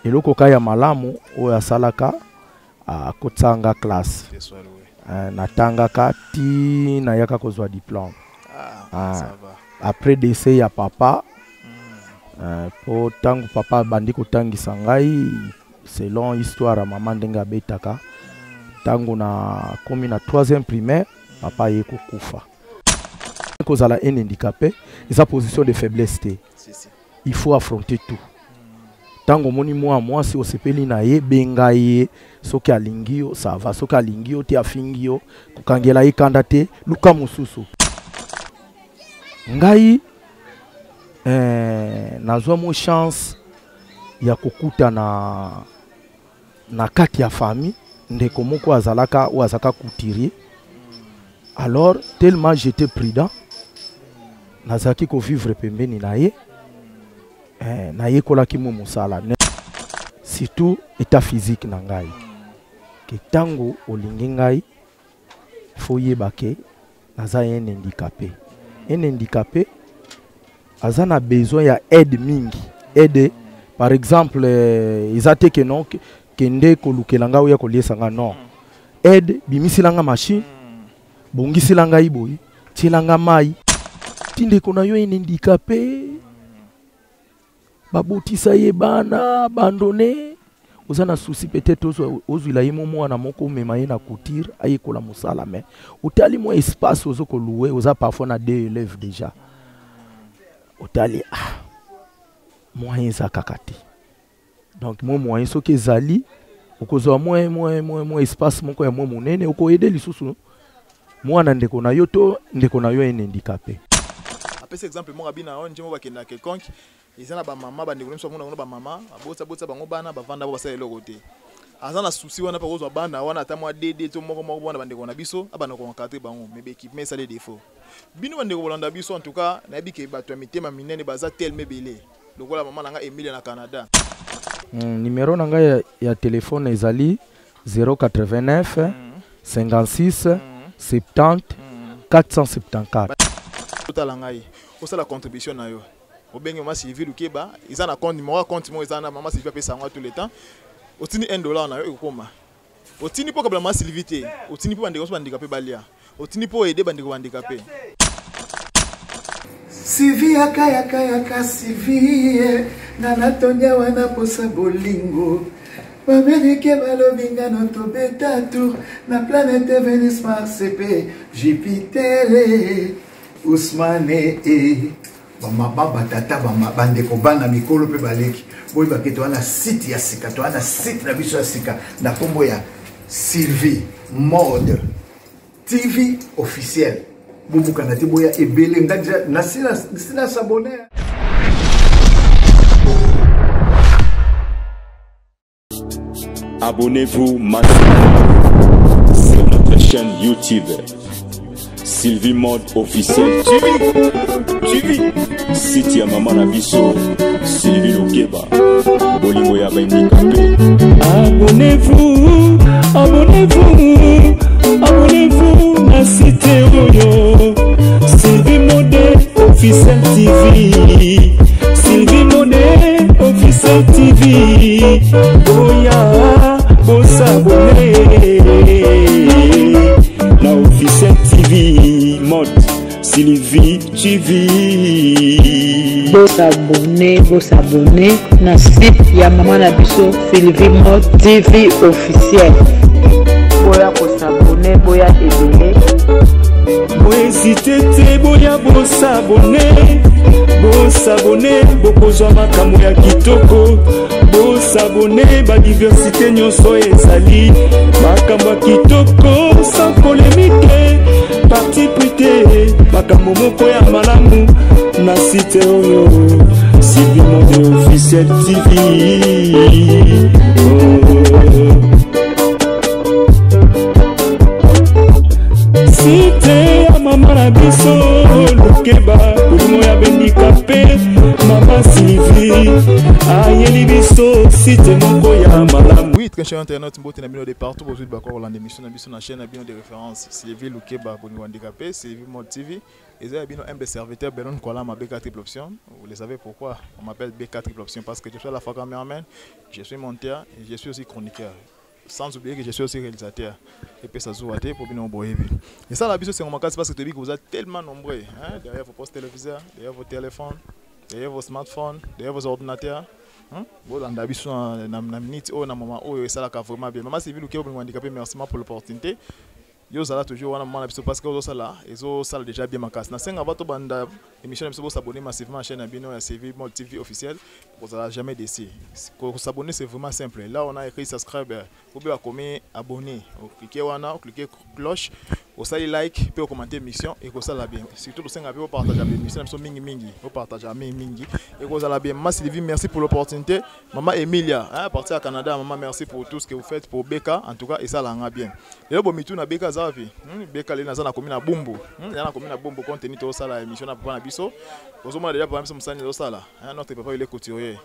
eloko kaya malamu oyo asalaka akotanga classe natangaka ti nayaka kozwa diplôme après décès ya papa po tangu papa bandi kotangisa ngai selon histoire ya mama ndenge abetaka tangu na komi na 3e primaire papa ye kokufa kozala un handicapé eza position de faiblesse te il faut affronter tout tango moni moi si osepeli na ye benga ye soki alingi yo ça va soki alingi yo te afingi yo kokangela ye kanda te luka mosusu ngai nazwa mo chance ya kokuta na kati ya famille ndeko moko azalaka ou azaka couturier alors tellement j'étais prudent nazaki ko vivre pembeni na ye naye kolaki mo musala surtout état physique na ngai ke tango olingi ngai faut yebake naza un handicapé azana besoin ya aide mingi aide par exemple izate ke non kende kolukelanga oya koliesanga non aide bimisilanga machine bongisilanga iboyi tilanga mai tinde kona yo un handicapé babotisa ye bana abandonné ozana souci peut-être ozwila ye mwana moko mema ye na couture ayekola musala mais otali mo espace ozoko louer oza parfois na 2 élèves déjà otali moyen za kakati donc moyen soki ezali okozwa moins espace moko ya monene oko aider lisusu mwana ndeko na yo to ndeko na yo un handicapé apesa exemple mo kabina on njemo bakenda quelconque izana ba mama ba ndeko mona ba mama abotsa bango bana bavanda bo basala eloko te azana souci wana pa kozwa bana wana ata mwa dd to moko bona ba ndeko na biso abana ko encadrer bango mais équipe mais ça les défauts bino ba ndeko bolanda biso en tout cas na biki bato ya mitema minene baza tellement belé lokola mama nanga Emilia na Canada numéro nanga ya téléphone ezali 089 56 70 474 totala ngai osala contribution na yo obenge mama Sylvie Lukeba izana compte numéro izana mama Sylvie pesa ngwa tout le temps otini $1 na yo ekoma otini po kabla mama Sylvie te otini po bandeko so bandikape balia otini po aider bandeko bandikape Sylvie akaya Sylvie na natonya wana posa bolingo Babenike balobinga no tobetatu na planète Vénus Mars et Jupiter Ousmane bama tata bama bande ko bana mikolo pe baleki boy baketo wana site ya sika to wana site na biso ya sika na kombo ya Sylvie Mode TV officiel bubuka na tiboya ebele ngaja na sina s'abonner. Abonnez-vous maintenant sur notre chaîne YouTube Sylvie Mode officiel TV. Site ya mama na biso Sylvie Lukeba bolingo ya bandikape. Abonnez-vous na site oyo Sylvie Mode officiel TV. Sylvie Mode officiel TV. Oya bosabone na officiel TV Mode Sylvie TV. Bosabone na site ya mama na biso Sylvie Mode TV officiel. Boya bosabone boya ebele. Bohésite te boya bosabone bokozwa makambo ya kitoko. Bosabone ba diversité nyonso ezali makambo ya kitoko sans polémique parti prité makambo moko ya malamu na site oyo Sylvie Mode officiel TV. Site mama na biso Lukeba bolingo ya bendikape mama Sylvie ayeli biso site moko ya malamu. Oui, très cher internaute, mbote na bino de partout pour suite bakor Hollande émission na biso na chaîne na bino de référence Sylvie Lukeba bolingo handicapé Sylvie Mode TV. Et ça bino un des serviteurs Belon Kolama BK triple option. Vous le savez pourquoi on m'appelle BK triple option, parce que je suis à la fois cameraman, je suis monteur et je suis aussi chroniqueur. Sans oublier que je suis aussi réalisateur. Et puis ça joue à terre pour bien envoyer. Et ça, la biso, c'est mon cas parce que vous êtes tellement nombreux. Hein? Derrière vos postes téléviseurs, derrière vos téléphones, derrière vos smartphones, derrière vos ordinateurs. Vous dans la biso, na minute, oh, na moment, oh, et ça, là, vraiment bien. Maman, c'est vu que vous handicapé, merci pour l'opportunité. Yo ça là toujours wana mwana biso parce que zo sala ezo sala déjà bien makasi na senga bato banda émission biso s'abonner massivement à chaîne bino ya CV Mode TV officiel vous allez jamais déçu. Pour s'abonner c'est vraiment simple. Là on a écrit subscribe, vous pouvez commer abonner, cliquez wana, cliquez cloche, vous allez like, puis commenter émission et vous allez bien. Surtout le senga vous partager l'émission biso mingi, vous partager mingi et vous allez bien. Maman Sylvie merci pour l'opportunité. Maman Emilia hein partir à Canada, maman merci pour tout ce que vous faites pour BK en tout cas et ça l'a bien. Et bon mitou na BK Beka le naza na komina bombo na komina bombo contenu to sala émission na papa na biso ozomona déjà papa musani to sala notre papa il est couturier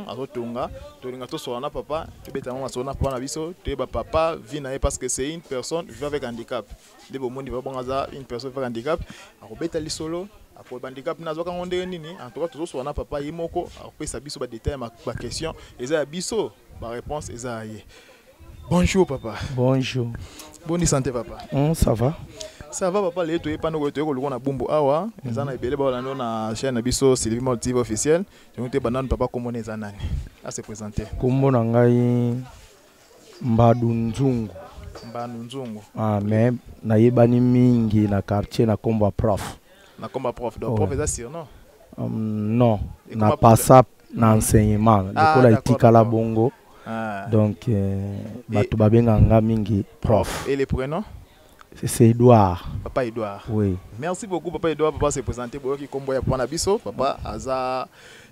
azotonga tolinga to soana papa to beta mama soana papa na biso to ba papa vit na parce que c'est une personne vivant avec handicap de bo monde va bongaza une personne avec handicap akobeta li solo apo handicap na zoka ngondé nini en tout cas to soana papa yimoko akopesa biso ba détail ma question eza biso ba réponse eza yé. Bonjour papa. Bonjour. Bonne santé papa. Ça va? Ça va papa, les toye pano ko toye ko na bumbu awa, ezana ibele ba lando na chaîne na biso Sylvie Mode TV officiel. Je te banane papa comment les anani. À se présenter. Kombo na ngai Mbadu Nzungu. Mbadu Nzungu. Ah mais na yebani mingi na quartier na komba prof. Na komba prof. Donc prof est sûr non? Non, na passa na enseignement. L'école itikala bongo. Donc, batu babenganga mingi prof. Et les prénoms? C'est Edouard. Papa Edouard. Oui. Merci beaucoup papa Edouard. Papa s'est présenté pour qui combo ya pona biso. Papa aza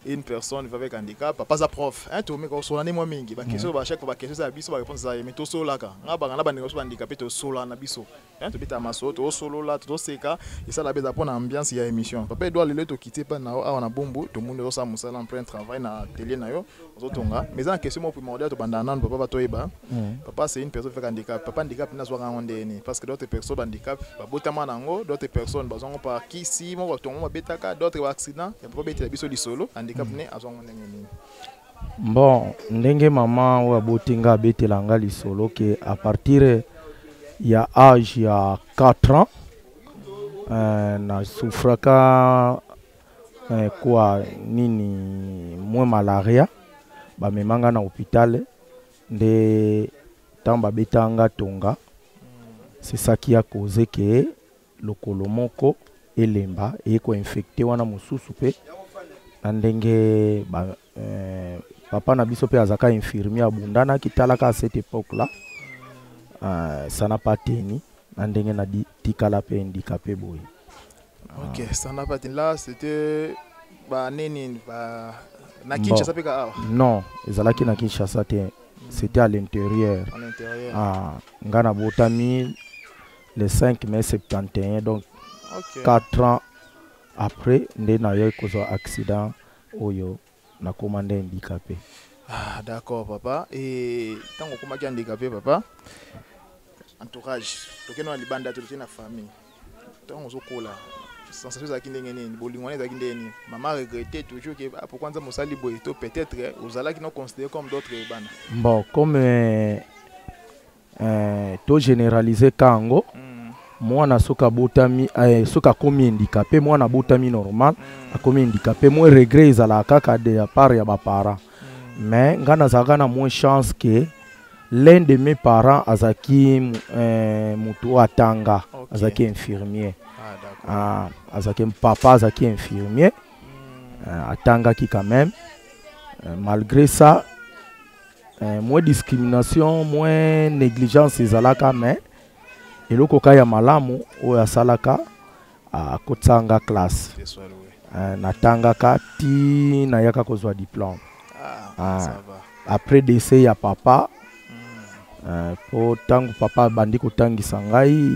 une personne avec handicap. Papa za prof. Hein to me ko sola ni mo mingi. Ba question ba chaque ba question za biso ba réponse za mais to sola ka. Nga ba ngana ba ndeko handicapé to sola na biso. Hein to bita maso to solo là to seka et ça la beza pona ambiance ya émission. Papa Edouard le to quitter pas na awa na bombo to monde zo sa musala en plein travail na atelier na yo. Ozotonga. Mais en question mo primordial to banda nan papa ba to eba. Papa c'est une personne avec handicap. Papa handicap na zo ngondé ni parce que d'autres personnes handicap ba botama nango, d'autres personnes bazongo par qui si mo tongo betaka, d'autres accident, ya papa beti biso li solo. Bon, ndenge maman ou abotinga betelanga li solo que à partir ya âge ya 4 ans na souffraka quoi nini moins malaria ba memanga na hôpital de tamba betanga tonga c'est ça qui a causé que le kolomoko elemba et ko infecté wana mususu pe ndenge papa na biso pe azaka infirmier abundana kitalaka à cette époque là ça n'a pas tenu ndenge na di tikala pe handicapé boy. OK, ça n'a pas tenu là, c'était ba neni ba na Kinshasa pe ka. Non, ezalaki na Kinshasa te. C'était à l'intérieur. À l'intérieur. Ngana botami le 5 mai 71 donc OK. 4 ans après nde na yo kozo accident oyo na commandé handicapé. Ah d'accord papa et tango komaki handicapé papa entourage tokeno libanda to na famille tango zokola sensation za kindenge nini bolingwane za kindenge maman regrettait toujours que pourquoi nza mosali boy to peut-être ozala qui non considéré comme d'autres bana. Bon comme to généraliser kango mwana soka botami soka komi handicapé mwana botami normal akomi handicapé moi regret ezala kaka de part ya ba parents mais ngana zaka na moins chance que l'un de mes parents azaki mutu atanga azaki infirmier azaki papa azaki infirmier atanga ki quand même malgré ça moins discrimination moins négligence ezalaka mais eloko kaya malamu oya salaka kotsanga classe natangaka ti na yaka kozwa diplôme. Ça va. Après décès ya papa po tangu papa bandi kotangisa ngai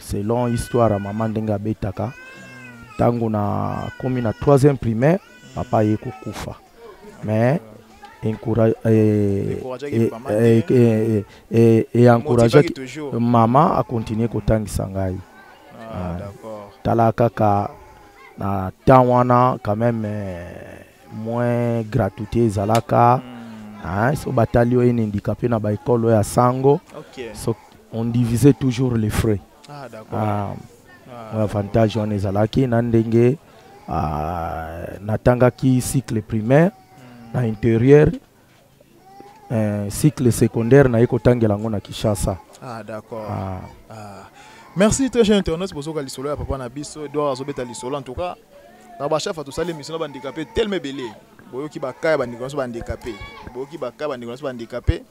selon histoire ya mama ndenge abetaka tango na komi na 3e primaire papa ye kokufa mais encourage mama a continuer kotangisa ngai tala kaka na temps wana quand même moins gratuité ezalaka so batalio ene handicapé na ba école ya sango so on divisait toujours les frais avantage on ezalaki na ndenge natangaki cycle primaire na intérieur cycle secondaire na ekotangela ngo na Kinshasa. D'accord. Merci très cher internet pour ce que lisolo ya papa na biso Edouard azobeta lisolo en tout cas na ba chef atusali mission ba handicapé tellement belé boyoki bakaya ba handicapé boyoki bakaya ba handicapé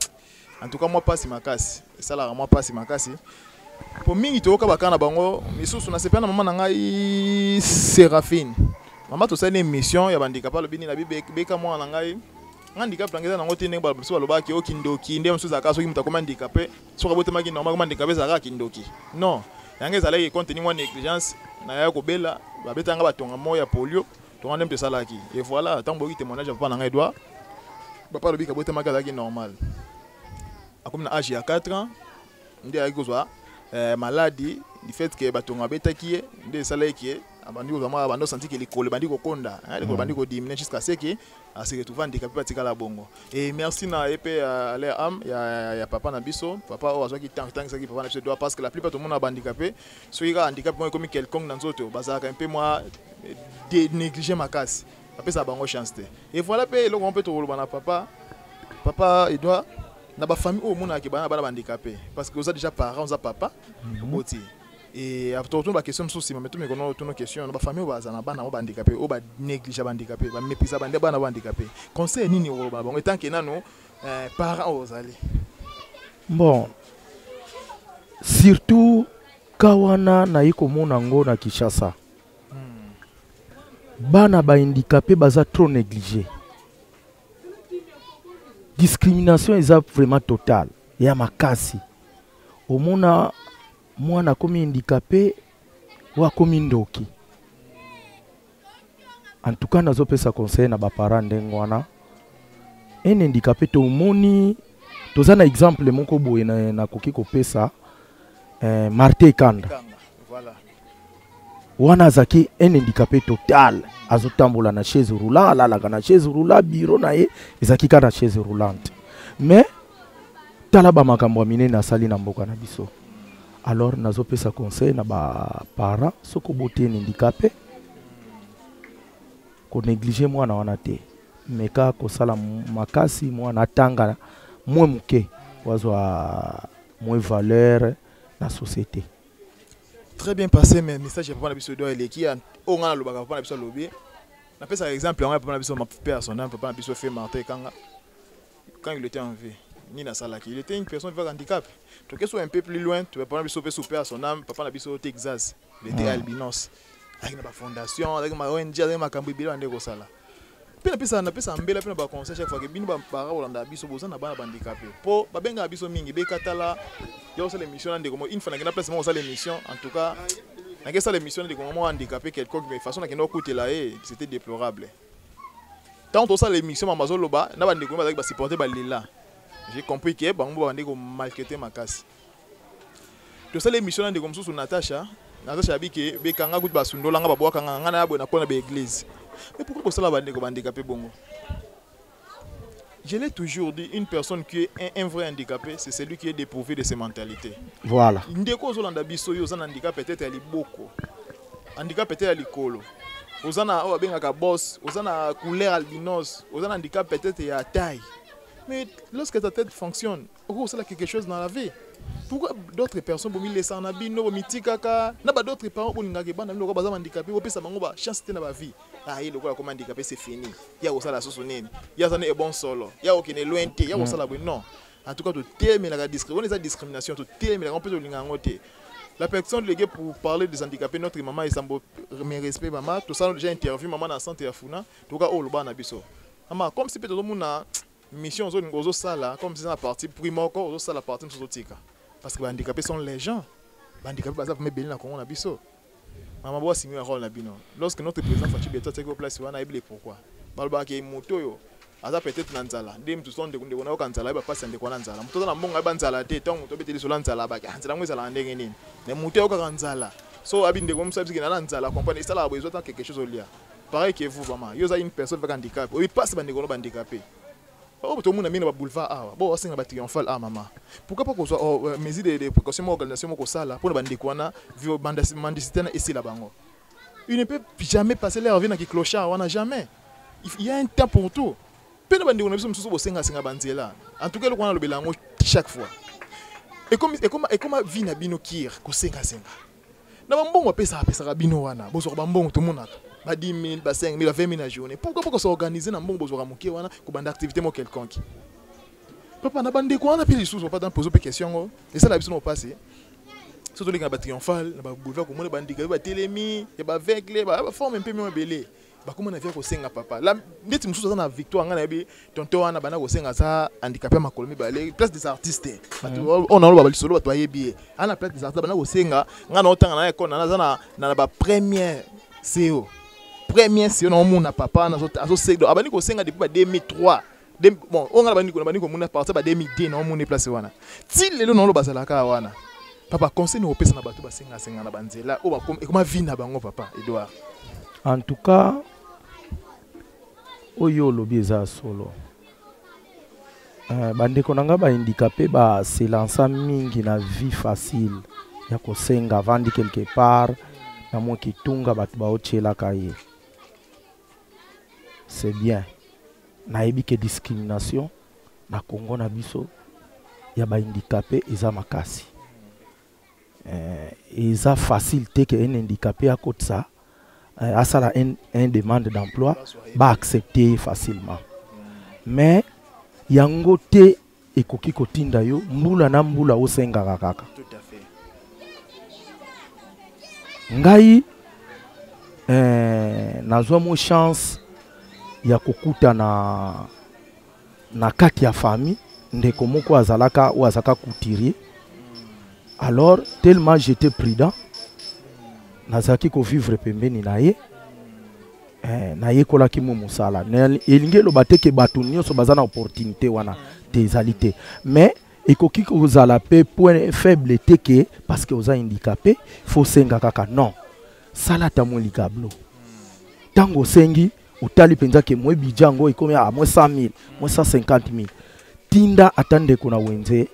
en tout cas moi passe makasi ça la moi passe makasi pour mingi toyoka bakana na bango misusu na sepena mama na ngai Séraphine mama tosali mission ya ba handicapé lo bini na beka moi na ngai handicap tangeza nango tene ba biso balobaki okindoki nde msusu zaka soki mutakoma handicapé soka botemaki normal koma handicapé zaka kindoki non yange ezalaki contenu mwa négligence na ya kobela babetanga batonga moya polio tonga ndempe salaki et voilà tant boki témoignage papa na ngai Edouard papa lobika botemaki azalaki normal akomi na âge ya 4 ans nde ayaki kozwa maladie du fait que batonga betaki ye nde esalaki abandi kozama bando senti que likolo bandi kokonda likolo bandi kodiminer jusqu'à ce que se retrouve handicapé patika la bongo et merci na epé à leur âme ya papa na biso papa o azwaki tant ça qui papa na biso doit parce que la plupart tout le monde a handicapé soki ka handicapé moi comme quelconque dans nzoto bazaka un peu moi négliger ma casse après ça bango chance et voilà pe le on peut to na papa Edouard na ba famille au monde ki bana handicapé parce que vous a déjà parents on a papa boti et après tout la question souci mais tout mais qu'on a une question ba famille ba na bana handicapé o ba négliger handicapé ba mépriser bana handicapé conseil nini o ba bon tant que nano parents aux allez bon surtout kawana na iko mona ngo na Kinshasa bana ba handicapé baza trop négligé discrimination est vraiment totale ya makasi omona mwana komi handicapé wa komi ndoki en tout cas nazopesa conseil na ba parents ndengwana un handicapé to moni tozana exemple moko boye na koki kopesa Martin Kanda voilà wana zaki un handicapé total azotambola na chaise roulante alalaka na chaise roulante bureau na ye ezaki ka na chaise roulante mais tala ba makambo minene na sali na mboka na biso alors nazopesa conseil na ba parents soko bote handicapé ko négliger mwana wana te meka ko sala makasi mwana tanga mwe muke wazwa mwe valeur na société. Très bien passé mais message papa na biso do ele ki on a lobaka papa na biso lobi na pesa exemple on a papa na biso ma père son nom papa na biso fait Martin Kanga quand il était en vie ni na sala qui il était une personne avec handicap donc que soit un peu plus loin tu papa na biso fait super son âme papa na biso au Texas il était albinos avec na fondation avec ma ONG avec ma kambi bilo ande ko sala pe na pesa mbela pe na ba conseil chaque fois que bino ba para olanda biso boza na bana handicapé po ba benga biso mingi be katala yo c'est l'émission ande comme une fois na place moi ça l'émission en tout cas na que ça l'émission de comme moi handicapé quelqu'un mais façon na keno côté là c'était déplorable tant tout ça l'émission Amazon loba na bande ko ba supporter ba lila j'ai compris que bango bande ko maltraiter ma casse tout ça l'émission ande comme sous Natacha bike be kanga kuti basundola nga babwa kanga ngana yabo na kona be église mais pourquoi ça la bande ko handicapé bongo. Je l'ai toujours dit, une personne qui est un vrai handicapé, c'est celui qui est dépourvu de ses mentalités. Voilà. Ndeko zolanda biso yo za handicap peut-être ali boko. Handicap peut-être ali kolo. Ozana o benga ka boss, ozana couleur albinos, ozana handicap peut-être ya taille. Mais lorsque ta tête fonctionne, c'est quelque chose dans la vie. Pourquoi d'autres personnes pour me laisser en habit, no mitikaka, n'a pas d'autres parents pour n'aguer ban no ba handicapé, ou pesa bango ba chance te na ba vie. Ah, il ko comme handicapé c'est fini. Ya o sala soso nini. Ya ça ne est bon solo. Ya o kene loin te, ya o sala non. En tout cas, tout terme la discrimination, tout terme la on peut linga ngote. La personne léguée pour parler des handicapés, notre maman et sambo mes respect maman, tout ça déjà interview maman na santé afuna, tout cas o loba na biso. Maman comme si peut-être tout le monde na mission zone gozo sala comme si na partie primo ko ozo sala partie sosotika parce que les handicapés sont les gens bandicapé baza vraiment belé na Congo na biso. Maman boa signer un rôle na bino. Lorsque notre président Fatou Beto a place wana ebile pourquoi. Balba ke moto yo aza peut-être na nzala. Ndem tout son de kona ko nzala ba passe ndeko na nzala. Moto na mbonga ba nzala te tant moto beteli so la nzala ba ka nzala ngwe zala ndenge nini. Ne moto yo ka nzala. So abinde comme ça parce que na nzala comprendre ça la besoin quelque chose au lia. Pareil que vous maman. Yo za une personne avec handicap. Oui passe ba ndeko ba handicapé. Oh tout le monde a mis na boulevard ah. Bon on singa ba triomphal ah maman. Pourquoi pas qu'on soit mesures de précaution organisation ko sala pour ba ndeko na vio bandicité na ici là bango. Il ne peut jamais passer leur vie dans qui clochard, on n'a jamais. Il y a un temps pour tout. Peu de bande on a besoin de se senga banzela. En tout cas le qu'on a le belango chaque fois. Et comme vie na bino kir ko senga. Na bambongo pesa bino wana. Bozo bambongo tout monde ba 10 000, ba 5 000, ba 20 000 à journée. Pourquoi pas qu'on s'organiser na mbongo bozo ramuki wana ko bande activité mo quelconque. Papa na bande ko wana pe les sous pas dans poser question et ça la biso no passer. Surtout les gars triomphal, na boulevard comme on bandika ba télémi, et ba vegle, ba forme un peu mieux belé. Ba comment on a fait ko senga papa. Là, ndeti mususu na victoire ngana bi tonto wana bana ko senga ça handicapé makolomi ba les place des artistes. On a ba solo ba toyer bien. À la place des artistes bana ko senga ngana otanga na ko na ba première CEO. Première CEO na mona papa na so segdo. Abani ko senga depuis ba 2003. Bon, on a bani ko mona partir ba 2010 na mona place wana. Ti lelo na lo bazalaka wana. Papa, conseil nous repose na bato ba senga na banzela o ba comment vie na bango papa Edouard. En tout cas, oyo lobi eza solo. Bandeko nanga ba handicapé ba se lancer mingi na vie facile ya ko senga vandi quelque part na mo kitunga bato ba ochela kaye. C'est bien. Na yebi ke discrimination na Congo na biso ya ba handicapé eza makasi. Eza facile te que un handicapé à côté ça à ça un demande d'emploi va accepter facilement. Mais yango te ekoki kotinda yo mbula na mbula osenga kaka. Tout à fait. Ngai nazwa mo chance ya kokuta na kati ya famille ndeko moko azalaka ou azaka couturier. Alors tellement j'étais prudent nazaki ko vivre pembeni naye naye kola ki mo musala elinge lo bateke bato nyonso bazana opportunité wana désalité mais ekoki ko zala pe point faible teke parce que oza handicapé faut senga kaka non sala ta mo likablo tango sengi utali penza ke mo bijango ikomi a mo 100 000 mo 150 000 tinda atande ko na wenze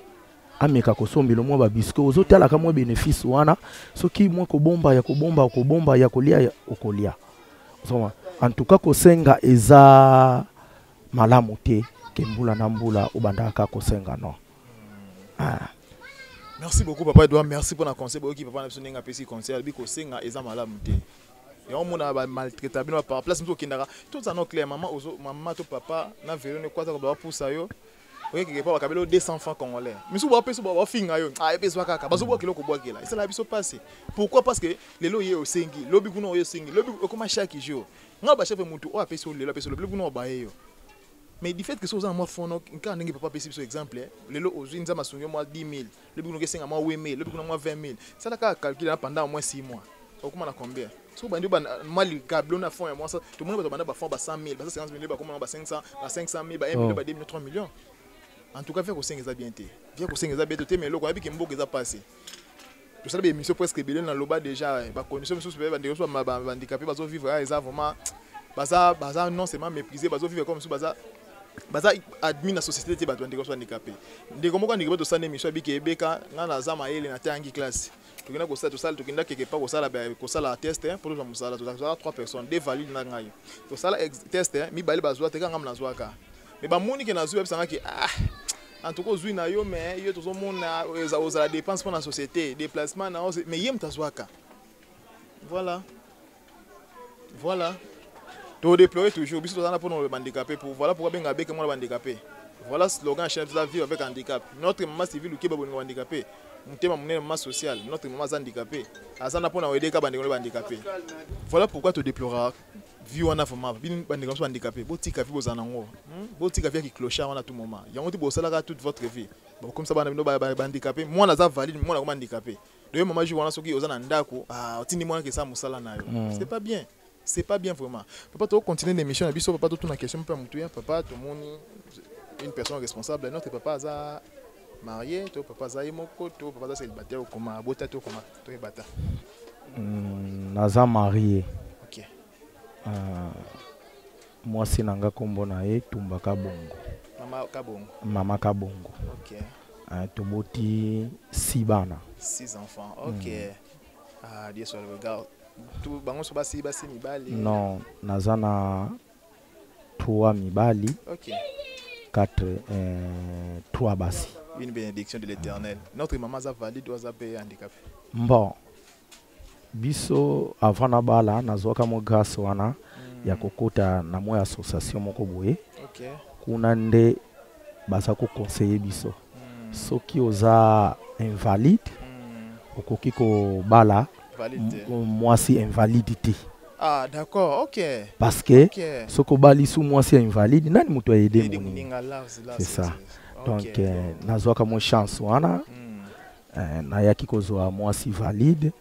ameka kosombelo mwa babisko ozotala ka mwa bénéfice wana soki mwa kobomba ya kolia okolia. En tout cas kosenga eza malamu te ke mbula na mbula obandaka kosenga non. Merci beaucoup papa Edouard, merci pour la conseil boki papa na biso ninga pesi conseil bi kosenga eza malamu te. Et on mona ba maltraitable par place mso kindaka tout ça non clair maman to papa na vélo ne quoi ça ba poussa yo. Oui, quelque part, il y a 200 francs congolais. Mais si vous avez fait un film, pourquoi? Parce que les lois sont au Sengi, les lois sont au Sengi, les lois sont chaque jour. On a chef mutu, on a fait sur le mais du fait que ça moi fond quand on pas possible sur exemple, les lois aux uns ma sonyo moi 10 000, les lois sont moi 8 000, les lois moi 20 000. Ça là calculer pendant au moins 6 mois. Ça comment on combien? So bandi ba mal câble on a fond et moi ça tout le monde ba fond ba 100 000, ba 50 000 ba comment ba 500, ba 500 000, ba 1 million, ba 2 millions, 3 millions. En tout cas, faire que ça bien été. Faire que ça bien été, mais le quoi qui m'bouge ça passé. Je sais bien, monsieur presque bien dans le bas déjà. Bah condition monsieur super, bandé soit handicapé, bazo vivre ça vraiment, baza non seulement méprisé, bazo vivre comme ça, baza admin la société te bato bandé soit handicapé. Ndeko moko handicapé to sane mission bi kebeka ngana zama ele na tangi classe. Tukina ko ça to sala tukina quelque part ko sala test pour nous musala to ça 3 personnes, des valides na ngai. To sala test mi bali bazo te kanga mna zwaka. Mais ba moni ke na zuwa bisanga ki en tout cas zui na yo mais yo to zo mona za dépense pour la société déplacement na mais yem tazwaka voilà to déployer toujours biso tozana pour nos handicapés pour voilà pourquoi benga beke moi handicapé voilà slogan chef de la vie avec handicap notre maman civile qui ba bongo handicapé mutema munene maman social notre maman handicapé azana pour na aider ka bandeko handicapé voilà pourquoi tu déplorer vie wana vraiment bin bandeko so handicapé botika vie bozana ngo botika vie qui clochard wana tout moment yango ti bosala ka toute votre vie bon comme ça bana bino ba handicapé moi na za valide moi na ko handicapé le moment je vois soki oza na ndako otindi mwana ke sa musala na yo c'est pas bien. C'est pas bien vraiment. Papa, tu continuer l'émission. Papa, tu as une question. Papa, tout le monde, une personne responsable. Notre papa a marié, ton papa a moko, ton papa a célibataire ou comment, abota ou comment, tu es bata. Naza marié. Ok. Moi c'est nanga kombo na ye Tumba Kabongo. Mama Kabongo. Mama Kabongo. Ok. Toboti 6 bana. 6 enfants. Ok. Ah, Dieu soit le regard. Tout bango so basi mibali. Non, nazana 3 mibali. Ok. 3 basi. Une bénédiction de l'Éternel. Notre maman a valide ou a payé handicapé. Bon. Biso avant na bala nazoka mo grâce wana ya kokota na mo association moko boye. Ok. Kuna nde basa ko conseiller biso. Soki oza invalide okoki ko bala moi c'est invalidité. Ah d'accord, ok. Parce que ce que bali sous moi c'est invalide, nani muto aider moni. C'est ça. Donc nazoka mo chance wana. Na yaki kozwa moi si valide.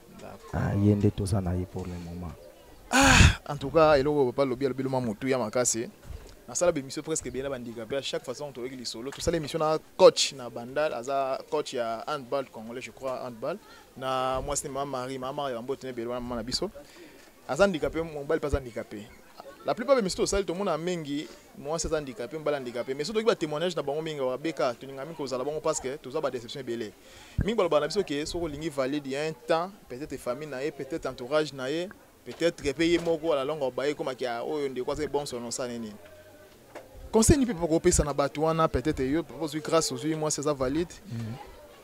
Yende tozana ye pour le moment. En tout cas, eloko papa lobi alobelo mamutu ya makasi. Na sala bémission presque bien bandicapé à chaque façon to église solo. Tout ça l'émission na coach na Bandal, aza coach ya handball congolais je crois handball. Na moi c'est maman Marie en botte belo maman na biso. Aza handicapé mon bal pas handicapé. La plupart des messieurs tout le monde a mengi moi c'est handicapé mbala handicapé mais surtout ba témoignage na bango minga wa beka to ninga minko zala bango parce que to za ba déception belé. Minga ba na biso ke so lingi valide il y a un temps peut-être famille na ye peut-être entourage na ye peut-être repayé moko à la longue ba ye comme ki a oyo ndeko c'est bon selon ça nini. Conseil ni peut pas couper ça na batouana peut-être yo propose grâce aux moi c'est ça valide.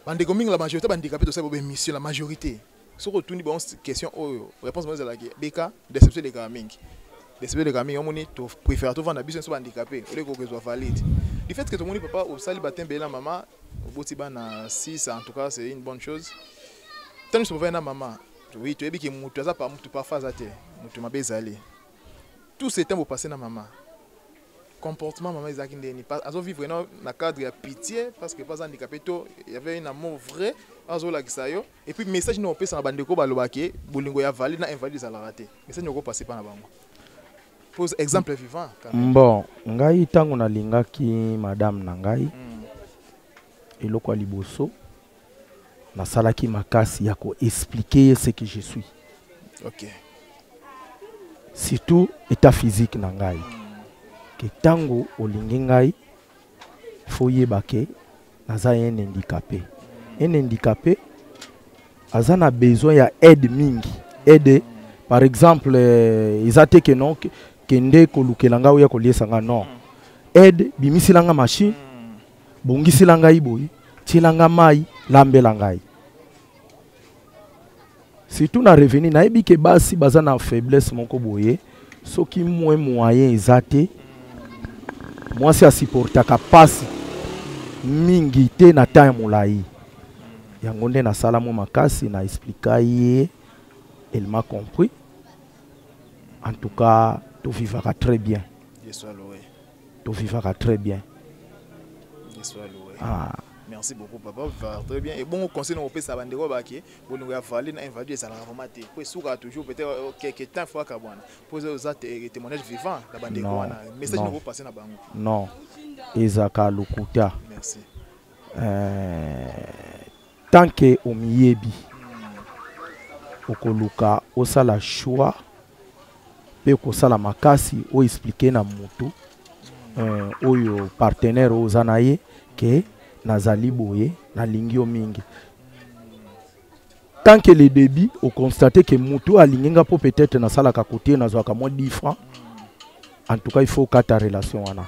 Bande coming la majorité handicapé to ça ba mission la majorité. So retourni bon question oyo réponse moi la beka déception les gaming. Déception les gaming on to préfère to vendre biso so handicapé au lieu que soit valide. Du fait que tout le monde papa au sali batin bela maman au botiba na 6 en tout cas c'est une bonne chose. Tant que je na maman oui tu es bien que mutu za pas mutu pas phase te mutu mabezali. Tout ce temps au passé na maman. Comportement maman Isaac Ndeni pas azo vivre dans la cadre de pitié parce que pas handicapé il y avait un amour vrai azo la kisayo et puis message no pesa na bandeko balobake bolingo ya valide na invalide za la raté message no ko passer pas na bango pose exemple vivant bon ngai tango na lingaki madame na ngai eloko liboso na salaki makasi ya ko expliquer ce que je suis. OK. Surtout état physique na ngai. Que tango olingi ngai faut yebake naza un handicapé. Un handicapé azana besoin ya aide mingi. Aide par exemple izate que non kende kolukelanga ou ya koliesanga non. Aide bimisilanga machine bongisilanga iboyi tilanga mai lambelanga. Surtout na revenu na ebi ke basi bazana faiblesse moko boye soki moins moyen izate. Moi c'est à supporter kapasi mingi te na temps molai. Yango nde na sala mo makasi na expliquer ye elle m'a compris. En tout cas, tout vivra très bien. Dieu soit loué. Tout vivra très bien. Dieu soit loué. Ah. Merci beaucoup papa, très bien. Et bon conseil on peut ça bandeko baki, bon nous avaler na invalide ça la remater. Pour souka toujours peut-être quelques temps fois ka bwana. Poser aux témoignages vivants la bandeko wana. Message nous passer na bango. Non. Ezaka Lokuta. Merci. Tant que omiyebi okoluka osala choix pe kosala makasi o expliquer na mutu oyo partenaire ozanaye ke nazali boye na lingio mingi. Tant que le débit au constater que mutu alingenga po peut-être na sala ka côté na zwaka mo 10 francs. En tout cas il faut kata relation wana.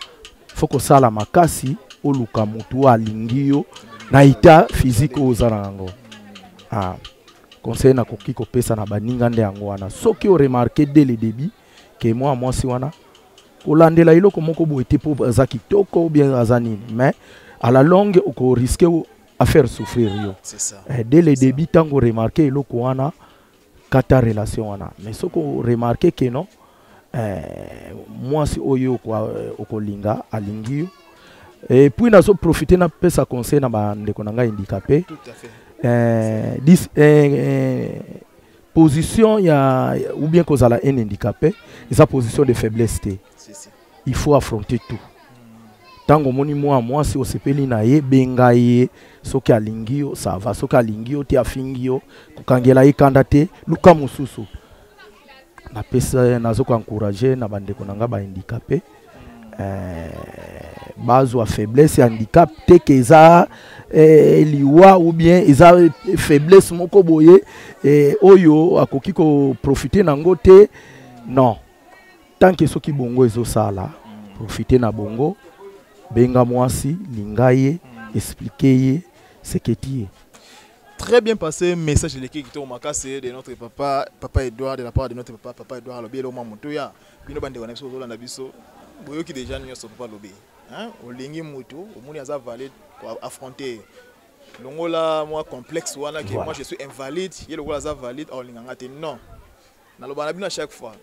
Faut que sala makasi o luka mutu alingio na ita physique ozana ngo. Ah conseil na koki ko pesa na baninga nde yango wana. Soki o remarquer dès le débit que moi si wana olandela iloko moko bo ete po azaki toko ou bien azanini mais à la longue on risque à faire souffrir yo. C'est ça. Dès le début tango remarquer iloko wana kata relation wana mais ce qu'on remarquer que non moi si oyo kwa okolinga alingi et puis nazo profiter na pesa conseil na ba ndeko nanga handicapé. Tout à fait. position ou bien cause à la un handicapé, sa position de faiblesse. Il faut affronter tout. Tango moni moi si osepeli na ye benga ye soki alingio ça va soki alingio ti afingio kokangela ye kanda te luka mususu na pesa nazo ko encourager na bandeko nanga ba handicapé bazo a faiblesse handicap te que eza liwa ou bien eza faiblesse moko boye oyo akoki ko profiter nango te non tant que soki bongo ezo sala profiter na bongo benga mwasi lingaye expliquer ce que tu es. Très bien passé message de l'équipe qui makase de notre papa Edouard, de la part de notre papa Edouard lobi lo mamutoya bino bande wana biso na biso boyoki déjà nyo so papa lobi hein olingi mutu omuni aza valide pour affronter longola moi complexe wana que moi je suis invalide yelo gola aza valide olinganga te non na lobana bino à chaque fois.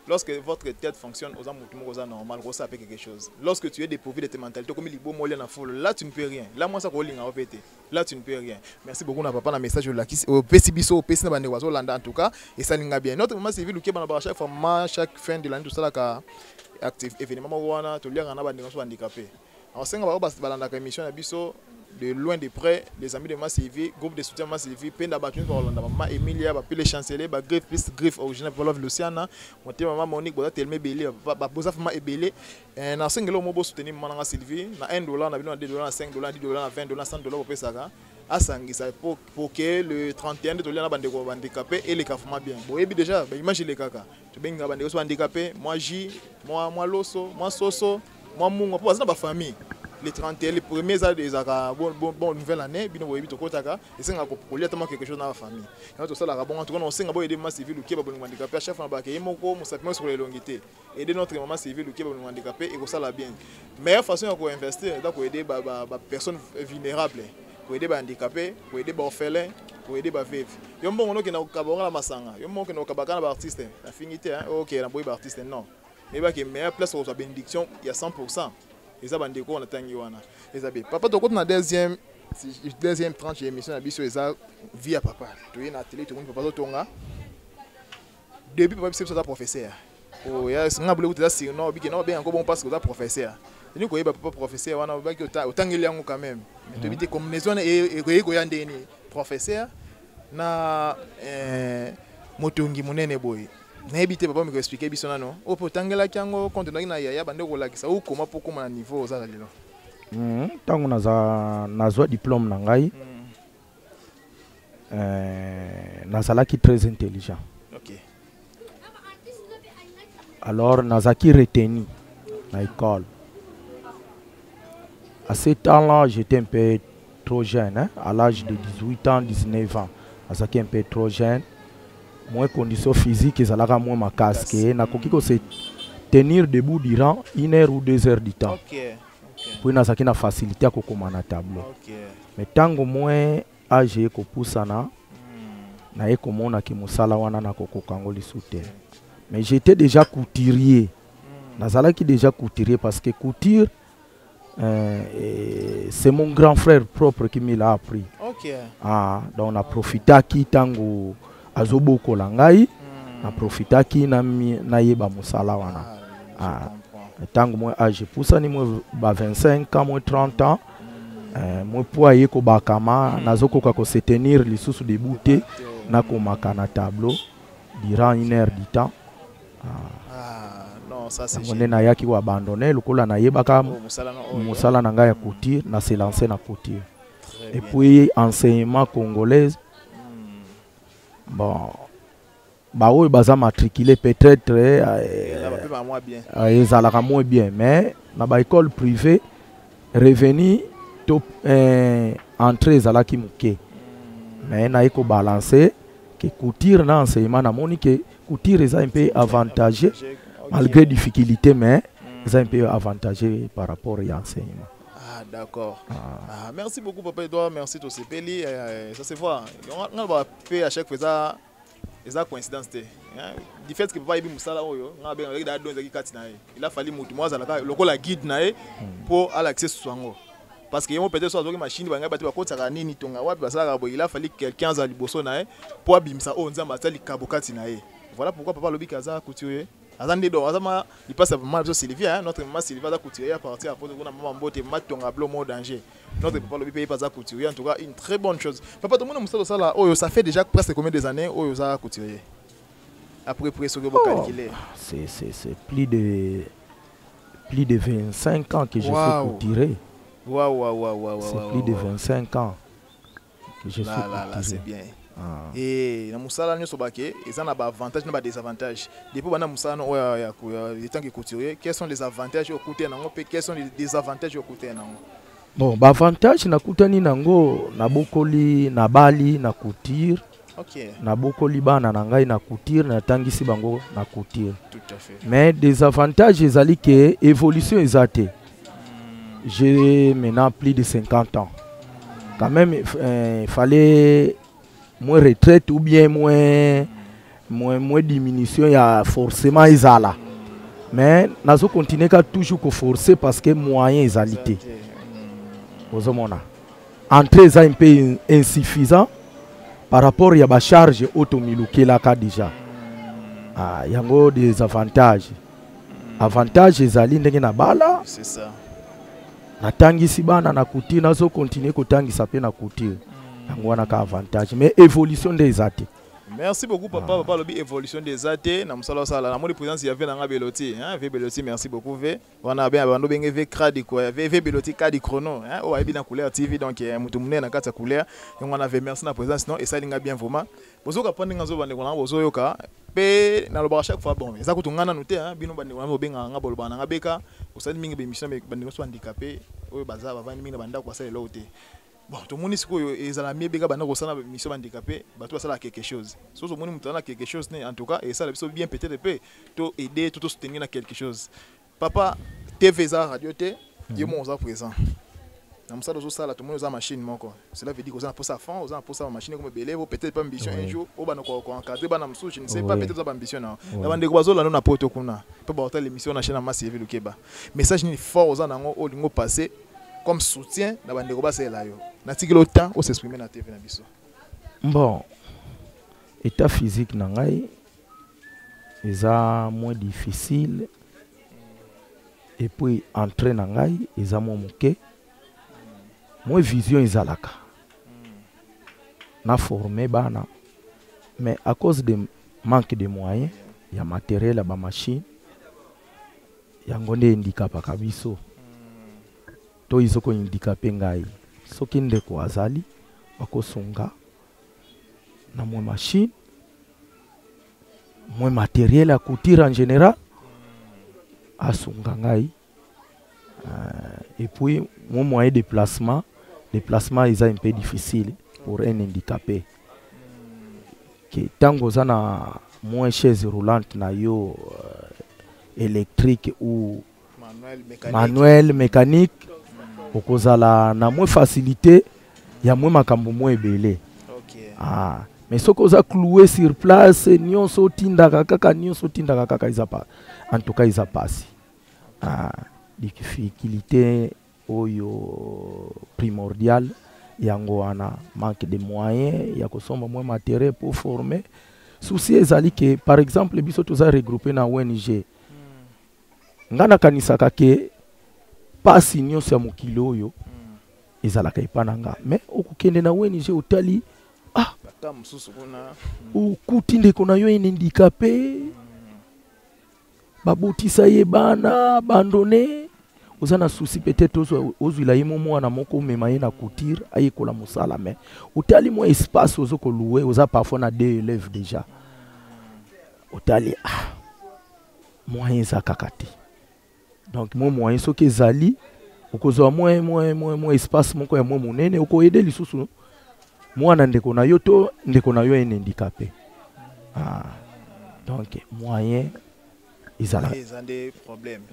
Lorsque votre tête fonctionne, aux amours normal, ça fait quelque chose. Lorsque tu es dépourvu de tes mentalités, comme il est beau mollet dans foule, là tu ne peux rien. Là moi ça rolling à répéter. Là tu ne peux rien. Merci beaucoup na papa na message de la qui au PCBiso au PC na bande wazo landa en tout cas et ça linga bien. Notre maman civil qui ba chaque fois chaque fin de l'année tout ça là ka actif événement wana to lire na bande so handicapé. Alors senga ba balanda ka émission na biso de loin de près, les amis de Massivi, groupe de soutien Massivi, Penda Batun pour Hollande, maman Emilia, les chanceliers, griffe plus griffe original pour Love Luciana, monter maman Monique, boza telme belé, boza fama ebelé, na 5 $ mobo soutenir maman Sylvie, na $1, na bino $2, na $5, $10, $20, $100 pour pesaka. Asangisa pour que le 31 de Toliana bande handicapé et les kafuma bien. Bon, et déjà, imagine les kaka. Tu ben bande handicapé, moi J, moi Loso, moi Soso, moi Mungo, pour ça ba famille. Les 31, les premiers années des bonne nouvelle année, bien au Ebito Kotaka, et c'est pour lui tellement quelque chose dans la famille. Quand tout ça, la rabon, en tout cas, on sait que aider maman civile ou qui va nous handicapé, à chaque fois, il y a mon s'appuie sur les longuités. Aider notre maman civile ou qui va nous handicapé, et ça la bien. Meilleure façon pour investir, c'est pour aider les personnes vulnérables, pour aider les handicapés, pour aider les orphelins, pour aider les veuves. Il y a un bon qui n'a pas la massanga, il y a un bon qui n'a pas la artiste, la finité, ok, la boy artiste, non. Mais il y a une meilleure place pour sa bénédiction, il y a 100%. Et ça, on a tangi wana. Papa, tu as deuxième tranche de l'émission, tu as vie à papa. Tu es dans la télé, tu es papa tonga. Depuis papa, c'est un professeur. Oh, il y a un boulot qui est assez non, bien encore bon parce que tu es professeur. Et nous, papa professeur, on a tangi quand même. Mais tu as dit comme maison et professeur na motongi monene boy. N'habite papa me expliquer biso nano o potangela kyango compte na ya bande ko lakisa ou comment pour comment niveau za lelo tango nazo diplôme na ngai nazalaki très intelligent. OK. Alors nazaki retenu na école. À ce temps-là, j'étais un peu trop jeune hein? À l'âge de 18 ans, 19 ans. Nazaki un peu trop jeune. Moins conditions physiques, ils allaient moins ma casque. Na koki ko se tenir debout durant 1 heure ou 2 heures du temps. OK. Puis na saki na facilité à komana tableau. OK. Mais tango moins âgé ko poussana na ye komona ki musala wana na kokokango lisute. Mais j'étais déjà couturier. Nazalaki déjà couturier parce que couture c'est mon grand frère propre qui me l'a appris. OK. Donc on a profité qui tango azobo kolangai na profitaki na yeba musala wana tango moi âge poussa ni moi ba 25 ans moi 30 ans moi poa yeko bakama nazoko ko se tenir lisusu de bouté na ko makana tableau durant 1 heure du temps non ça c'est on na yaki wa abandonner lokola na yeba ka musala na ngai ya couture na se lancer na couture et puis enseignement congolaise. Bon, bah oui, baza matriculé peut-être ils allaient moins bien, mais dans la école privée, revenu top entrée zala ki muke. Mais na eko balancer que couture na enseignement na monique couture est un peu avantagé malgré difficulté, mais c'est un peu avantagé par rapport à l'enseignement. D'accord. Merci beaucoup papa Edouard, merci to sepeli ça se voit. On va faire à chaque fois ça coïncidence du fait que papa ibi musala oyo nga ben avec il a fallu mutu moi za lokola guide na pour à l'accès soango parce que peut-être soit une machine banga batu bakotaka nini tonga wapi basala il a fallu quelqu'un za liboso na pour abimisa o nzamba tali kabokati na ye. Voilà pourquoi papa lobi kaza couturier azande do azama il passe maman Sylvia notre maman Sylvia za couturier à partir après on a maman Mbote matonga blo mot danger. Notre papa lobi paye pas za couturier, en tout cas une très bonne chose. Papa tout le monde musala ça là oh ça fait déjà presque combien des années oh za couturier après ce que vous calculez. C'est plus de 25 ans que je suis couturier. Waouh. C'est plus de 25 ans que je suis couturier. Là, c'est bien. Et na musala nyo sobake, ils ont des avantages et des désavantages. Depuis que musala no ya tant que couturier, quels sont les avantages au côté nango et quels sont les désavantages au côté nango? Bon, ba avantage na kutani nango na bokoli na bali na couture. OK. Na bokoli bana na ngai na couture na tangisi bango na couture. Tout à fait. Mais des avantages ezali que évolution ezate. J'ai maintenant plus de 50 ans. Quand même il fallait moins retraite ou bien moins diminution, il y a forcément izala. Mais nazo continuer qu'à toujours forcer parce que moyen izalité. Entrée est un peu insuffisant par rapport à la charge automiluke là déjà. Il y a des avantages. Avantages ezali ndenge na bala. C'est ça. Natangisi bana na couture nazo continuer kotangisa pe na couture. Ngwana ka avantage mais évolution des athées. Merci beaucoup papa papa lobi évolution des athées na musala sala na moni présence ya ve na Beloti hein ve Beloti merci beaucoup ve wana bien bando benge ve cradi quoi ve Beloti kadi chrono hein o abi na couleur TV donc mutu munene na kata couleur ngwana ve merci na présence non et ça linga bien vraiment bozoka pande ngazo bande kona bozoyoka pe na loba chaque fois bon ça kutungana noté hein bino bande kona bobenga nga boloba na ngabeka osali mingi be mission bande so handicapé oyo baza bavani mingi banda kwa sala loté. Bon, tout le monde ici ils ont mis bega bana kosana mission handicapé, bato ça là quelque chose. So tout le monde mutana quelque chose en tout cas et ça la bien peut-être peut to aider tout soutenir dans quelque chose. Papa TV za radio té, yo mon za présent. Na musala zo sala tout le monde za machine moko. Cela veut dire qu'on a pour ça fond, on a pour ça machine comme belé, peut-être pas ambition un jour, au bana ko encadrer bana msou, je ne sais pas peut-être ça ambition na. Na bande ko bazo la na poto kuna. Pe ba hotel émission na chaîne massive le Keba. Message ni fort za nango o lingo passé comme soutien na bande ko ba sela yo. Natikilo le temps où s'exprimer na TV na biso. Bon, état physique nangai est moins difficile et puis entrer nangai est moins moqué. Moins vision ezalaka. Na formé bana mais à cause de manque de moyens, il y a matériel à ba machine. Ya ngonde handicap akabiso. To izoko handicapé ngai. Soki ndeko azali bakosunga na mwa machine mwa matériel à couture en général asunga ngai et puis mon moyen de déplacement est un peu difficile pour un handicapé que tango zana moins chaise roulante na yo électrique ou manuel mécanique okozala na moins facilité ya moins makambo moins belé. OK. Mais ce qu'on a cloué sur place nyonso tindaka kaka izapa en tout cas ils passé. Difficulté oyo primordial yango wana manque de moyens ya kosomba moins matériel pour former. Souci ezali que par exemple biso toza regroupé na ONG. Ngana kanisaka ke pasi nyonso ya mokili oyo ezalaka epananga mais okukende na ONG otali bata mususu kuna okuti ndeko na yo handicapé babotisa ye bana abandonné ozana souci peut-être ozwila ye mwana moko mema ye na couture ayekola mosala mais otali mo espace ozoko louer oza parfois na 2 élèves déjà otali moyen za kakati. Donc mon moyen so ke zali okozwa moins espace moko ya moins monene oko aider lisusu mwana ndeko na yo to ndeko na yo en handicapé. Donc moyen ils ont des problèmes.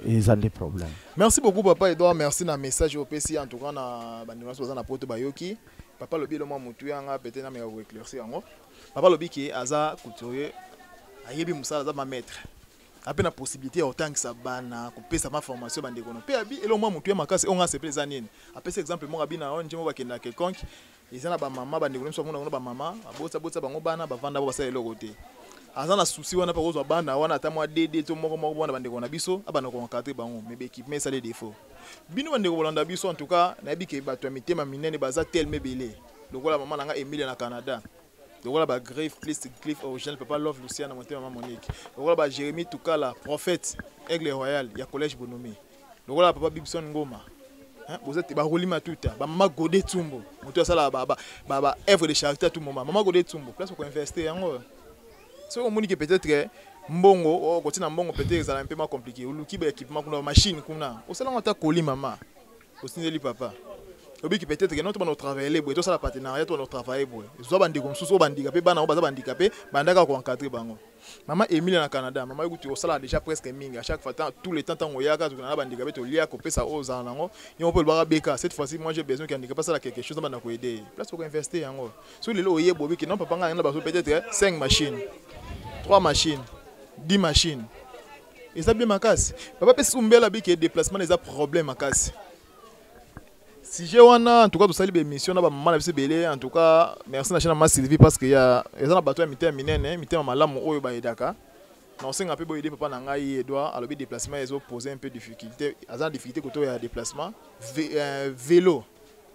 Merci beaucoup papa Edouard, merci na message au PC en tout cas na bandima so na poto bayoki. Papa lobi le mo mutu yanga peut-être na me éclaircir yango. Papa lobi ki aza couturier ayebi musala za ma maître. après na possibilité autant que ça bana ko pesa ma formation bande kono pe abi elo moi mutu ya makasi on a se plaisir nini après cet exemple mon abina on njemo bakenda quelconque ezana ba mama bande kono so mona ba mama abotsa bango bana bavanda bo basala eloko te azana souci wana pa kozwa bana wana ata mwa dede to moko bona bande kona biso abana ko encadrer bango mais équipement ça les défauts bino bande ko bolanda biso en tout cas na bike bato ya mitema minene baza tel mebele lokola mama nanga Emilie na Canada lokola ba Grave Cliff original papa Love Luciana monté maman Monique lokola ba Jérémy Toukala prophète Aigle Royal ya collège Bonomé lokola papa Bibson Ngoma vous êtes ba rolima tuta ba mama Godé Tumbo moto sala baba œuvre de charité tout moment mama Godé Tumbo place pour investir yango so on monique peut-être mbongo o kotina mbongo peut-être ça un peu moins compliqué ou luki ba équipement kuna machine kuna o sala ngata koli mama o sineli papa obi ki peut-être que notre travailler boy to ça la partenariat to notre travailler boy zo bandi comme sous bandika bana baza bandika pe bandaka ko encadrer bango maman Emilie na Canada maman écoute au sala déjà presque mingi à chaque fois tout le temps on yaka to na bandika pe to lia ko pesa o za nango yo peut ba beka cette fois-ci moi j'ai besoin qu'andika pas ça quelque chose bana ko aider place pour investir yango so le oye bobi ki non papa nga na ba peut-être 5 machines 3 machines 10 machines et ça bien makasi papa pe sumbela bi ki déplacement les a problème makasi. Si j'ai en tout cas tout ça les émissions na ba maman na biso belé en tout cas merci na chaîne ma Sylvie parce que ya ezana bato ya mitema minene mitema malamu oyo ba edaka na senga pe boyede papa na ngai Edouard alobi déplacement ils ont posé un peu difficulté azana difficulté koto ya déplacement vélo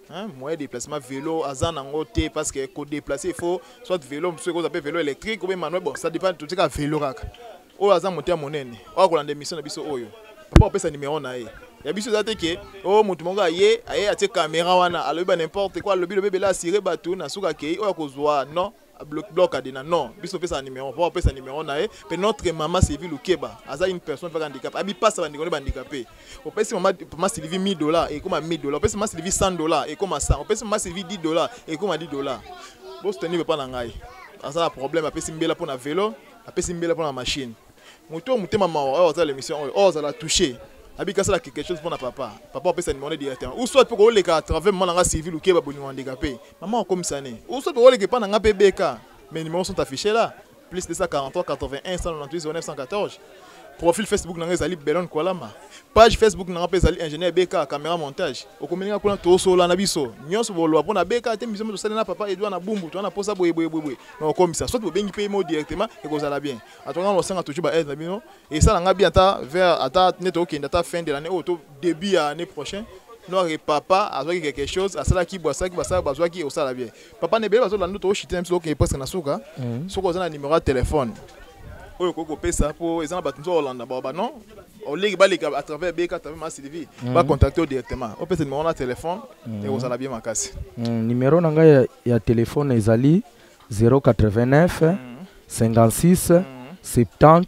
hein moyen déplacement vélo azana ngote parce que ko déplacer il faut soit vélo ce qu'on appelle vélo électrique ou bien manuel bon ça dépend tout cas vélo kaka oyo azana monter monene oyo ko landa émission na biso oyo papa opesa numéro na ye ya biso zate ke oh mutu mongo aye atie caméra wana alobi n'importe quoi lobi lobi bela assurer batu na suka ke oyo kozwa non bloc adena non biso pesa numéro papa pesa numéro na ye pe notre maman Sylvie Lukeba aza une personne avec handicap abi passe bandiko handicapé o pesa maman Sylvie $1000 et comme $1000 o pesa maman Sylvie $100 et comme ça o pesa maman Sylvie $10 et comme $10 bo soutenir pas na ngai asa la problème apesi mbela pour na vélo apesi mbela pour na machine moto mutema mawa oyo l'émission oyo za la toucher abika ça quelque chose pour na papa peut se demander directement ou soit pour les cas à travers maman civil ou qui va bonne handicapé maman comme ça né ou soit pour les que pas na PBK mes numéros sont affichés là plus 243 81 198 914 profil Facebook na ngezali Belon Kwalama page Facebook na ngapezali ingénieur BK caméra montage okomelinga kuna to sola na biso nyonso bolo apona BK te miso to sala na papa Edouard na bumbu to na posa boye na komisa soit bengi paiement directement et kozala bien atonga no sanga toujours ba aide na bino et ça nga bien ata vers ata neto okenda ta fin de l'année au début à l'année prochaine non et papa a joué quelque chose à cela qui boit ça qui va ça besoin qui au sala bien papa ne bela zo to chiter même so que presque na suka so ko na numéro de téléphone oyo koko pesa po ezana batunzo Hollande ba non o legi ba à travers BK à travers ma Sylvie ba contacter directement o pesa numéro na téléphone et on sala bien makasi numéro nanga ya téléphone ezali 089 56 70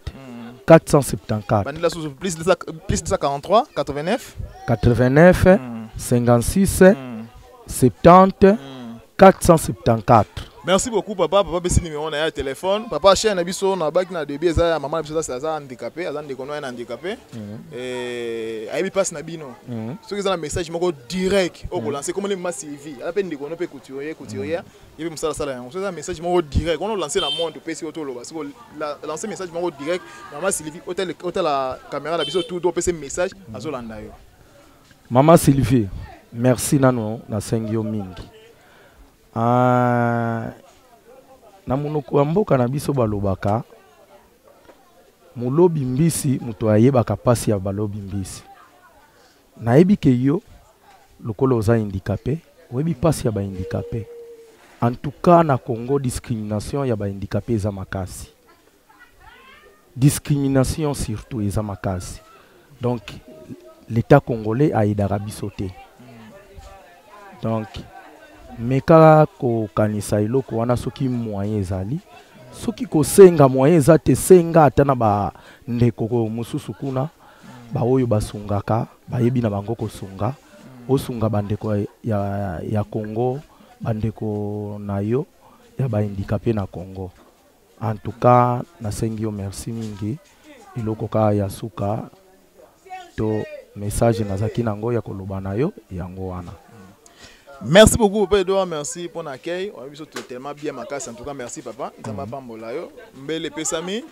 474 bandila sous plus 243 89 56 70 474. Merci beaucoup papa besi numéro na ya téléphone papa chaîne na biso na baki na début za maman na biso ça handicapé azan de kono na handicapé et ayebi passe na bino ce que ça un message moko direct au lancer comme les ma Sylvie ala pe ndiko no pe couturier yebi musala sala yango c'est un message moko direct on lancer na monde pe si auto loba parce que lancer message moko direct maman Sylvie hôtel la caméra na biso tout do pe ce message azolanda yo maman Sylvie merci nano na sengio mingi na munoko mboka na biso balobaka mulobi mbisi muto ayebaka pasi ya balobi mbisi nayebi ke yo lokolo za handicapé webi pasi ya ba handicapé en tout cas na Congo discrimination ya ba handicapé eza makasi discrimination surtout eza makasi donc l'état congolais a aidaka biso te donc meka ko kanisa iloko wana soki moyen ezali soki ko senga moyen ezate senga atana ba ndeko ko mususu kuna ba oyo basungaka bayebi na bango ko sunga osunga bandeko ya Congo bandeko na yo ya ba handicapé na Congo en tout cas na sengi yo merci mingi iloko ka ya suka to message nazaki nango ya koloba na yo yango wana. Merci beaucoup papa Edouard, merci pour l'accueil. On a vu tellement bien ma casse en tout cas merci papa. Nzamba pambola yo. Mbele pesami.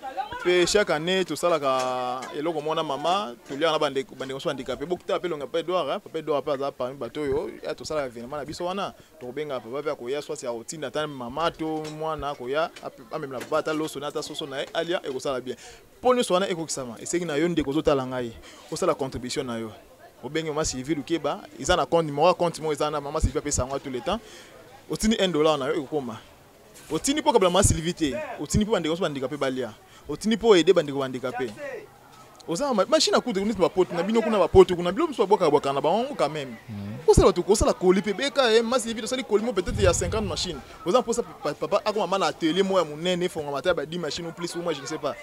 Pe chaque année tout ça là et là comme on a maman tout les en bande soit handicapé beaucoup tapé longa pas Edouard papa Edouard pas ça parmi bateau yo tout ça là événement na biso wana to benga papa ko ya soit c'est routine na maman to moi na ko ya même la bata lo sonata soso na alia et ko ça bien pour nous sona et ko kisama et c'est que na yo ndeko zotala ngai ko ça la contribution na yo o benga ma Sylvie Lukeba ils en a compte numéro ils en a maman Sylvie paye ça tout le temps otini $1 na yo ko koma otini po kabla ma Sylvie otini po bandeko so handicapé balia otini po aider bandeko handicapé oza machine à coudre ni ba pote na bino kuna ba pote kuna bilo mso boka boka na ba on quand même osala to ko sala koli pe beka e ma Sylvie to sala koli mo peut-être il y a 50 machines oza pour ça papa akoma mana atelier mo ya munene fonga mata ba 10 machines ou plus ou moi je ne sais pas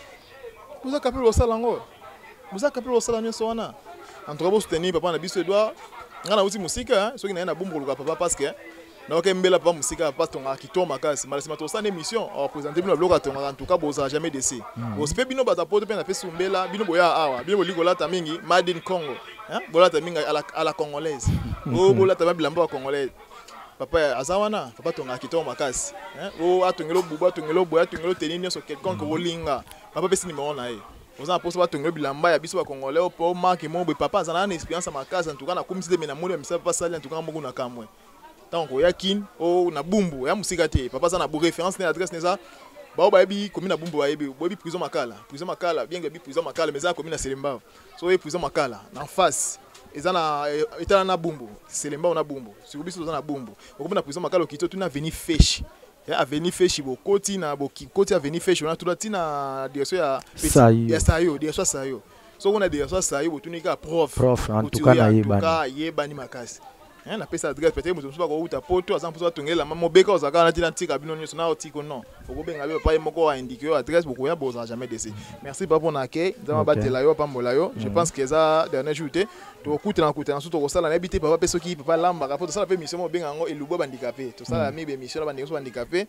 oza capable osala ngo oza capable osala nyoso wana en tout cas soutenir papa na biso Edouard ngana uti musika soki na bombo luka papa parce que na okembela papa musika papa tonga kitoma kasi malesima to sana émission on présenter bino bloka tonga en tout cas boza jamais décès ospe bino bata poto pe na pe sumbela bino boya awa bino boliko ta mingi made in Congo hein bolata mingi à la congolaise o bolata bilamba congolaise papa azawana papa tonga kitoma kasi hein o atongelo buba atongelo boya atongelo tenini so quelconque bolinga papa pe sini mona e oza poso ba tongelo bilamba ya biso ba congolais po marque mo be papa azana na expérience ma casa en tout cas na komisi de mena mona misa pas sali en tout cas moko na kamwe donc ya kin o na bumbu ya musika te papa za na bo référence na adresse neza ba ba bi komi na bumbu ba bi prison makala bien que bi prison makala mais za komi na Selemba so e prison makala na face ezana etala na bumbu Selemba na bumbu si biso za na bumbu okomi na prison makala okito tu na venir feshi ya avenir feshi bo koti na bo koti avenir feshi on a tout na direction ya sayo direction sayo so on a direction sayo bo tunika prof en tout cas yebani makasi na pesa adresse peut-être mutu msuba ko uta poto azan mpuso tongela mama beka ozaka na tina tika bino nyoso na otiko non okobenga be pa moko a indiquer yo adresse beaucoup ya boza jamais décès merci papa na ke nzama batela yo pambola yo je pense que ça dernier jour te to kutana surtout ko sala na habité papa peso ki papa lamba ka poto sala pe mission mo benga ngo elubo bandicapé to sala mi be mission ba ndeko handicapé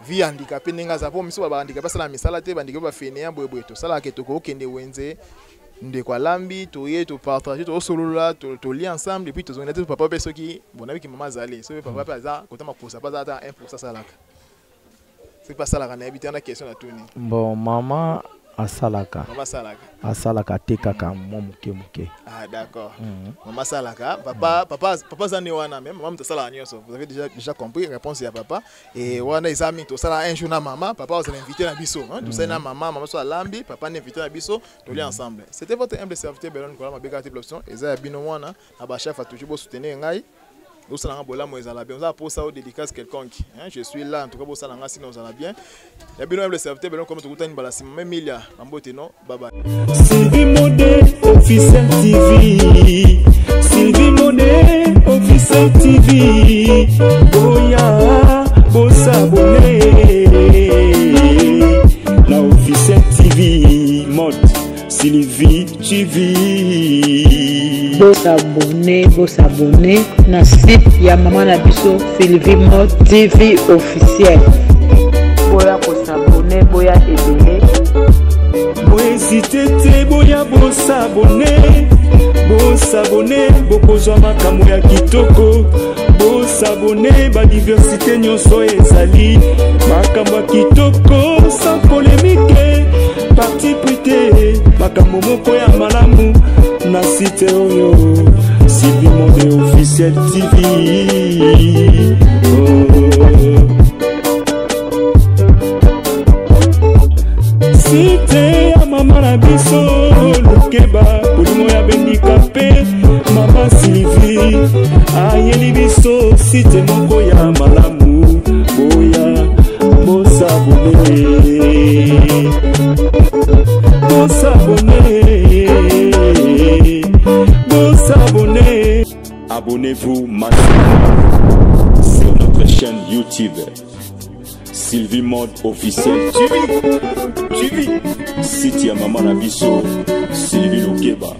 vie handicapé ninga za po mission ba handicapé sala misala te bandiko ba fene ya boyeboy to sala ke to ko kende wenze ndeko alambi toye to partager to solola to lier ensemble et puis to zonete to papa peso ki bonabi ki mama zali so papa pe aza kota makosa pas ata 1% salaka c'est pas ça la na habiter na question na tuni bon mama asalaka te kaka mo muke ah d'accord mama salaka papa zane wana même maman mtasala nyoso vous avez déjà compris réponse ya papa et wana izami to sala un jour na mama papa vous allez inviter na biso hein tout ça na maman so alambi papa ni inviter na biso to li ensemble c'était votre humble serviteur Belon Nicolas Mabeka Tiblosion eza bino wana na ba chef a toujours soutenir ngai nous sommes bien, on a pour ça au dédicace quelconque. Je suis là, en tout cas pour ça, sinon on bien. Il y a bien le serviteur, comme tu as une balance, même il y a un beau ténor. Bye bye. Sylvie Modé, officiel TV. Sylvie Modé, officiel TV. Boya, beau s'abonner. La officiel TV, mode Sylvie TV. Beau s'abonner na site ya maman na biso Sylvie Mode TV officiel. Boya ko s'abonner, boya aider. Boya hésiter, boya beau s'abonner, boko zwa makambo ya kitoko. Beau s'abonner, ba diversité nyonso ezali. Makambo ya kitoko sans polémique. Parti prité, makambo moko ya malamu. Na site oyo Sylvie Modé officiel TV. Site ya mama na biso Lukeba polimo ya handicapé mama Sylvie ayeli biso site moko ya malamu boya Abonnez-vous massivement sur notre chaîne YouTube Sylvie Mode officiel TV. Site ya mama na biso Sylvie Lukeba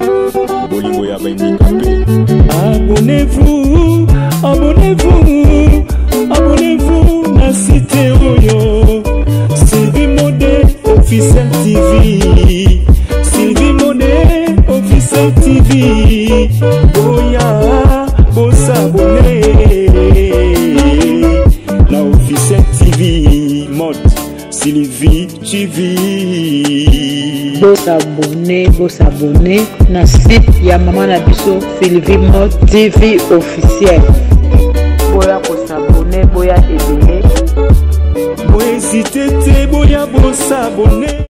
bolingo ya handicapé. Abonnez-vous na site oyo Sylvie Modé officiel TV. Sylvie Modé officiel TV. Boya, beau s'abonner. La officiel TV mode Sylvie TV. bosabone na site ya mama na biso Filvimo TV officiel. Boya kosabone boya ebele. Bohésitez, boya bosabone.